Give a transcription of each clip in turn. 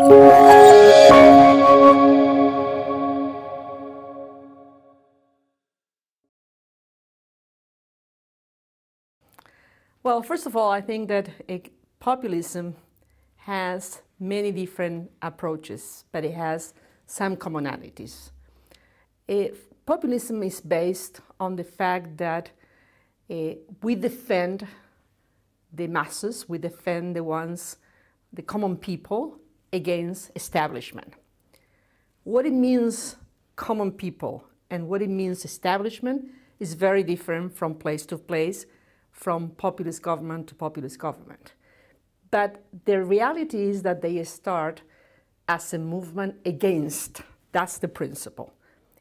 Well, first of all, I think that populism has many different approaches, but it has some commonalities. Populism is based on the fact that we defend the masses, we defend the common people against establishment. What it means, common people, and what it means, establishment, is very different from place to place, from populist government to populist government. But the reality is that they start as a movement against. That's the principle.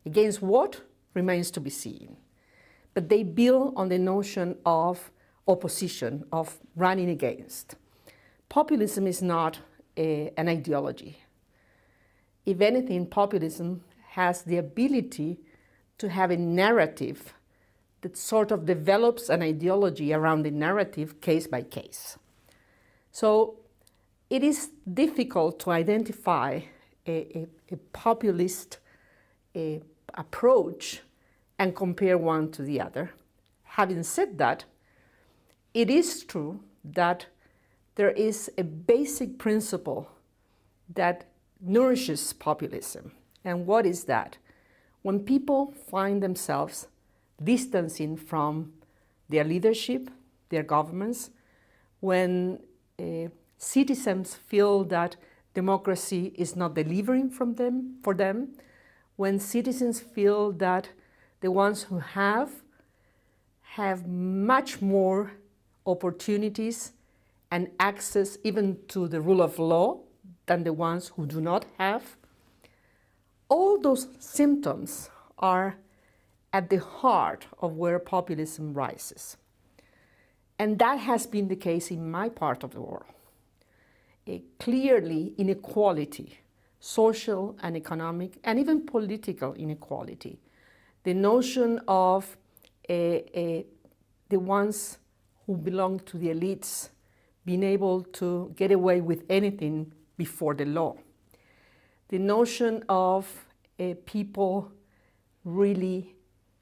Against what remains to be seen. But they build on the notion of opposition, of running against. Populism is not an ideology. If anything, populism has the ability to have a narrative that sort of develops an ideology around the narrative case by case. So it is difficult to identify a populist approach and compare one to the other. Having said that, it is true that there is a basic principle that nourishes populism. And what is that? When people find themselves distancing from their leadership, their governments, when citizens feel that democracy is not delivering for them, when citizens feel that the ones who have much more opportunities and access even to the rule of law than the ones who do not have, all those symptoms are at the heart of where populism rises. And that has been the case in my part of the world. Clearly, inequality, social and economic, and even political inequality. The notion of the ones who belong to the elites being able to get away with anything before the law. The notion of people really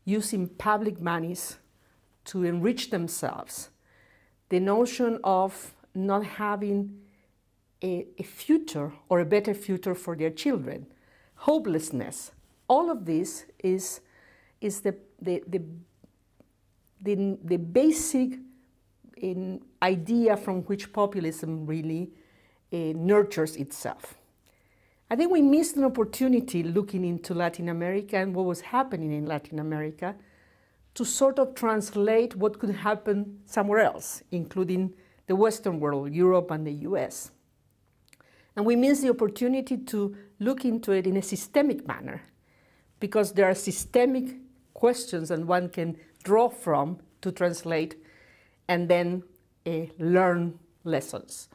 using public monies to enrich themselves. The notion of not having a future or a better future for their children. Hopelessness. All of this is the basic idea from which populism really nurtures itself. I think we missed an opportunity looking into Latin America and what was happening in Latin America to sort of translate what could happen somewhere else, including the Western world, Europe and the US. And we missed the opportunity to look into it in a systemic manner, because there are systemic questions and one can draw from to translate and then learn lessons.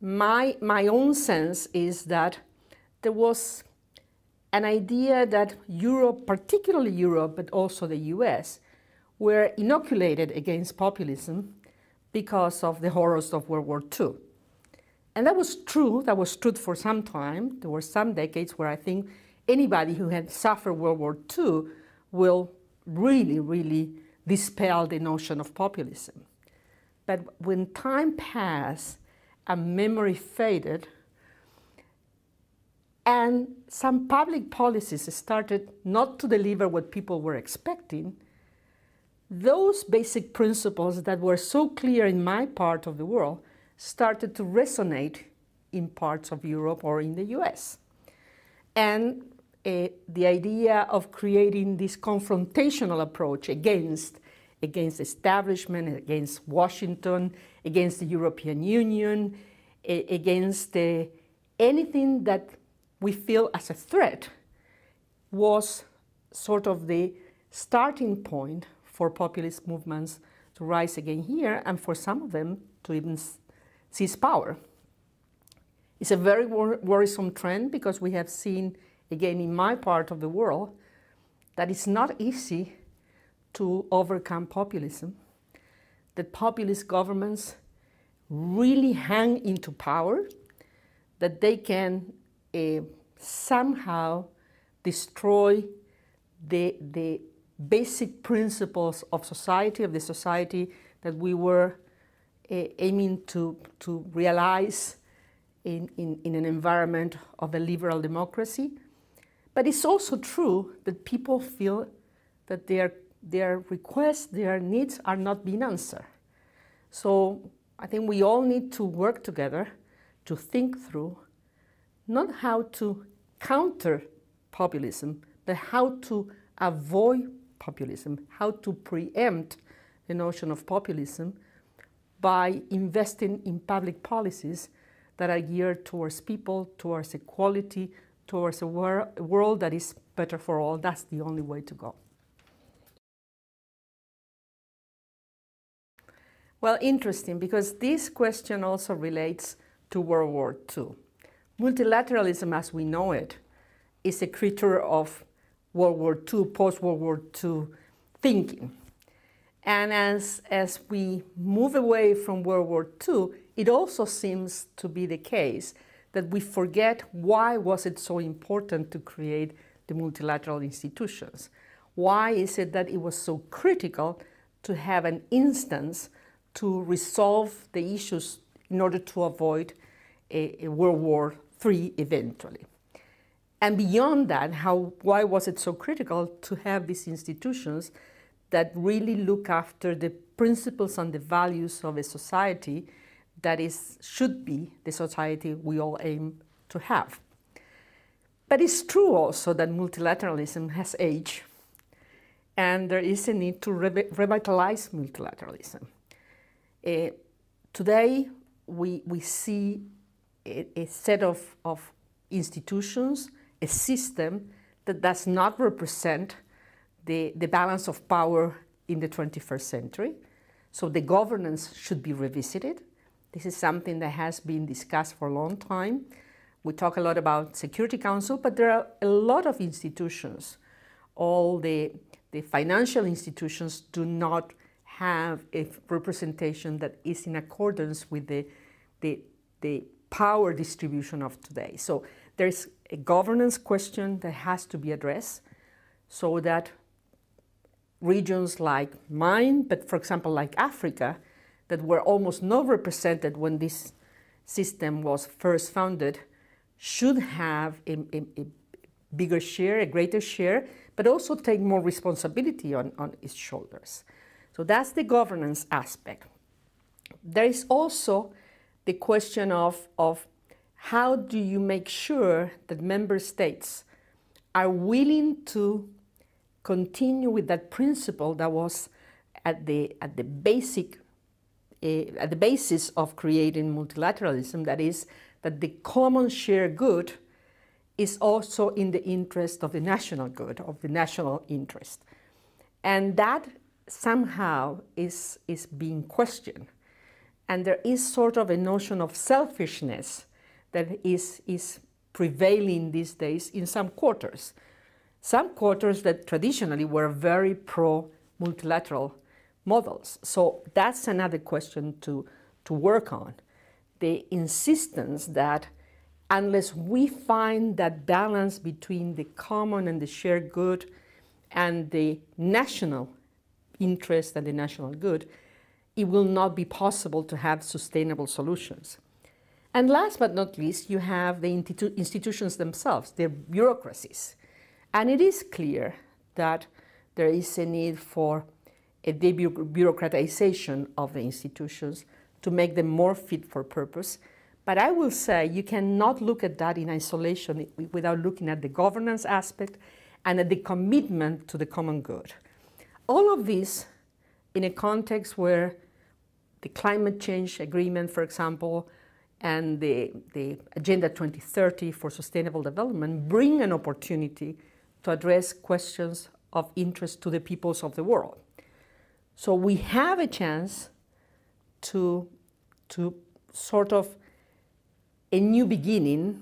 My own sense is that there was an idea that Europe, particularly Europe, but also the US, were inoculated against populism because of the horrors of World War II. And that was true for some time. There were some decades where I think anybody who had suffered World War II will really, really dispel the notion of populism. But when time passed and memory faded, and some public policies started not to deliver what people were expecting, those basic principles that were so clear in my part of the world started to resonate in parts of Europe or in the US. And the idea of creating this confrontational approach against establishment, against Washington, against the European Union, against anything that we feel as a threat, was sort of the starting point for populist movements to rise again here, and for some of them to even seize power. It's a very worrisome trend, because we have seen, again in my part of the world, that it's not easy to overcome populism, that populist governments really hang into power, that they can somehow destroy the basic principles of society, of the society that we were aiming to realize in an environment of a liberal democracy. But it's also true that people feel that their requests, their needs are not being answered. So I think we all need to work together to think through not how to counter populism, but how to avoid populism, how to preempt the notion of populism by investing in public policies that are geared towards people, towards equality, towards a world that is better for all. That's the only way to go. Well, interesting, because this question also relates to World War II. Multilateralism, as we know it, is a creature of World War II, post-World War II thinking. And as we move away from World War II, it also seems to be the case that we forget why was it so important to create the multilateral institutions. Why is it that it was so critical to have an instance to resolve the issues in order to avoid a World War III eventually? And beyond that, why was it so critical to have these institutions that really look after the principles and the values of a society that should be the society we all aim to have? But it's true also that multilateralism has aged, and there is a need to revitalize multilateralism. Today, we see a set of institutions, a system that does not represent the balance of power in the 21st century. So the governance should be revisited. This is something that has been discussed for a long time. We talk a lot about Security Council, but there are a lot of institutions. All the financial institutions do not have a representation that is in accordance with the power distribution of today. So there's a governance question that has to be addressed so that regions like mine, but for example like Africa, that were almost not represented when this system was first founded, should have a bigger share, a greater share, but also take more responsibility on its shoulders. So that's the governance aspect. There is also the question of how do you make sure that member states are willing to continue with that principle that was at the basis of creating multilateralism, that is, that the common shared good is also in the interest of the national good, of the national interest. And that somehow is being questioned. And there is sort of a notion of selfishness that is prevailing these days in some quarters. Some quarters that traditionally were very pro-multilateral models. So that's another question to work on. The insistence that unless we find that balance between the common and the shared good and the national interest and the national good, it will not be possible to have sustainable solutions. And last but not least, you have the institutions themselves, their bureaucracies. And it is clear that there is a need for a debureaucratization of the institutions to make them more fit for purpose. But I will say you cannot look at that in isolation without looking at the governance aspect and at the commitment to the common good. All of this in a context where the climate change agreement, for example, and the Agenda 2030 for Sustainable Development bring an opportunity to address questions of interest to the peoples of the world. So we have a chance to sort of a new beginning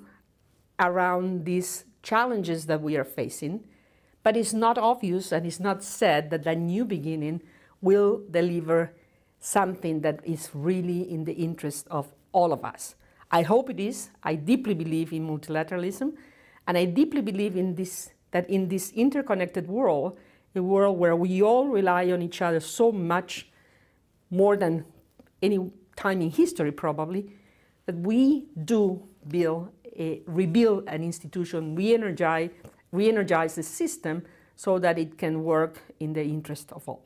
around these challenges that we are facing, but it's not obvious and it's not said that that new beginning will deliver something that is really in the interest of all of us. I hope it is. I deeply believe in multilateralism, and I deeply believe in this, that in this interconnected world, a world where we all rely on each other so much, more than any time in history probably, that we do rebuild an institution, re-energize the system so that it can work in the interest of all.